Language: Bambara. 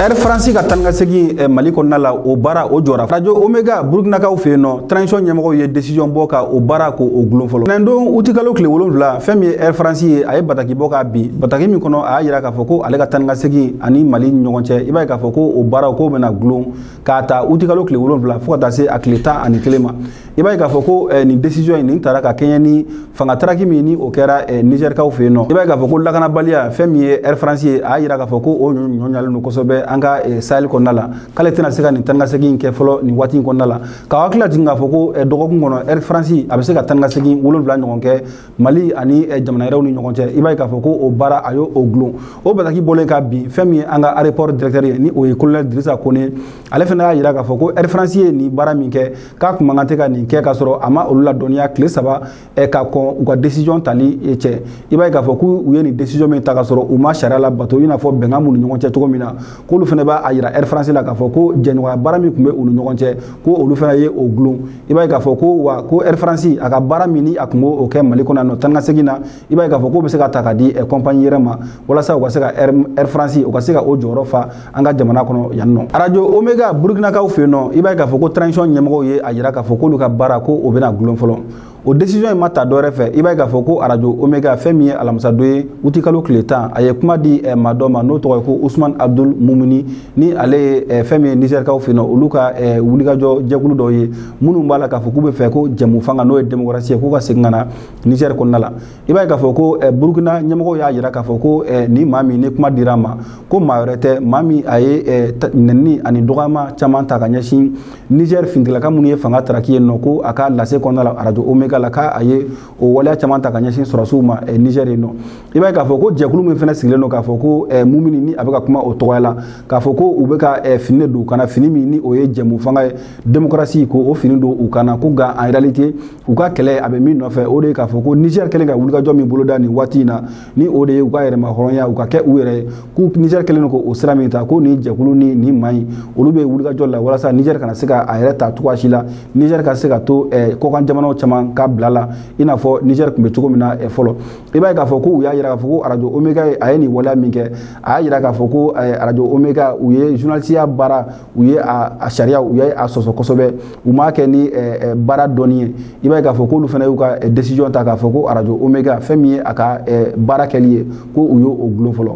Air France ka tan ka segi Mali kɔnɔna la o bara o jɔra radio Omega Burkina kaw fe no transition ɲɛmɔgɔw ye décision bɔ ka o bara ko o gulon fɔlɔ nando utikalo kile 7 fɛn min Air France ye a ye bataki bɔ ka bi bataki min kɔnɔ a yira ka fɔ ko ale ka tan ka segi ani Mali ɲɔgɔn cɛ i b'a ye ka fɔ ko o bara ko bɛna gulon ka ta utikalo kile 7 fo ka taa se a kile 11 ma i b'a ye ka fɔ ko nin décision in nin taara ka kɛɲɛ ni fanga taraki min ni o kɛra Niger kaw fe no i b'a ye ka fɔ ko lakanabaliya fɛn min ye Air France ye a yira ka fɔ ko o ɲɔɲalen no kosɛbɛ an ka Sahel kɔnɔna la k'ale tɛna se ka nin tan ka segin kɛ fɔlɔ nin waati in kɔnɔna la ka hakili jigin k'a fɔ ko dɔgɔkun kɔnɔ Air France a bɛ se ka tan ka segin 7 ɲɔgɔn kɛ Mali ani jamana wɛrɛw ni ɲɔgɔn cɛ i b'a ye k'a fɔ ko o baara a y'o gulon o bataki bɔlen ka bi fɛn min ye an ka aéroport directeur ye ni o ye colonel Dirisa Kone ale fana y'a yira k'a fɔ ko Air France ye nin baara min kɛ k'a kun man kan tɛ ka nin kɛ k'a sɔrɔ a ma olu ladɔnniya tile 3 ka kɔn u ka décision tali cɛ i b'a ye k'a fɔ k'u ye nin décision min ta k'a sɔrɔ u ma sariya labato i n'a fɔ bɛnkan mun ni ɲɔgɔn cɛ cogo min na k'olu fana b'a yira Air France la k'a fɔ ko jɛɲɔgɔnya baara min tun bɛ u ni ɲɔgɔn cɛ ko olu fana ye o gulon i b'a ye k'a fɔ ko wa ko Air France a ka baara min ni a tun b'o kɛ Mali kɔnɔ yan nɔ tan ka segin na i b'a ye k'a fɔ k'o bɛ se ka ta ka di compagnie yɛrɛ ma walasa u ka se ka Air France u ka se ka o jɔyɔrɔ fa an ka jamana kɔnɔ yan nɔ radio Omega Burkina kaw fe nɔ i b'a ye k'a fɔ ko transition ɲɛmɔgɔw ye a yira k'a fɔ k'olu ka baara ko o bɛna gulon fɔlɔ o décision in ma ta dɔwɛrɛ fɛ i b'a ye k'a fɔ ko radio Omega fɛn min ye alamisa don ye utikalo tile 10 a ye kuma di maa dɔ ma n'o tɔgɔ ye ko Ousmane Abdul Mumuni ni ale ye fɛn min ye Niger kaw fe nɔ olu ka wulikajɔ jɛkulu dɔw ye minnu b'a la k'a fɔ k'u bɛ fɛ ko jɛmu fanga n'o ye démocratie ye k'u ka segin ka na Niger kɔnɔna la i b'a ye k'a fɔ ko Burkina ɲɛmɔgɔw y'a yira k'a fɔ ko ni maa min ni kuma dira ma ko maa wɛrɛ tɛ maa min a ye nɛnini ani dɔgɔyama caman ta ka ɲɛsin Niger fintilaka minnu ye fanga taraki yen nɔ ko a ka lase kɔnɔna la radio Omega la k'a ye o waleya caman ta ka ɲɛsin sɔrɔsiw ma Niger yen nɔ i b'a ye k'a fɔ ko jɛkulu min fana sigilen don k'a fɔ ko Mumini ni a bɛ ka kuma o tɔgɔya la k'a fɔ ko u bɛ ka fini don u kana fini min ni o ye jɛmu fanga ye démocratie ko o fini don u kana ko nka en réalité u ka kɛlɛ a bɛ min nɔfɛ o de ye k'a fɔ ko Niger kɛlen ka wulikajɔ min boloda nin waati in na ni o de ye u ka yɛrɛma hɔrɔnya u ka kɛ u yɛrɛ ye ko Niger kɛlen don k'o sira min ta ko nin jɛkulu ni nin maa in olu bɛ wulikajɔ la walasa Niger kana se ka a yɛrɛ ta cogoya si la Niger ka se ka to kɔkan jamanaw caman ka bila la i n'a fɔ Niger tun bɛ cogo min na fɔlɔ i b'a ye k'a fɔ ko u y'a yira k'a fɔ ko radio Omega a ye nin waleya min kɛ a y'a yira k'a fɔ ko radio Omega u ye journalisiya baara u ye a sariya u ye a sɔsɔ kosɛbɛ u m'a kɛ ni baara dɔnni ye i b'a ye k'a fɔ k'olu fana y'u ka décision ta k'a fɔ ko radio Omega fɛn min ye a ka baara kɛli ye ko u y'o gulon fɔlɔ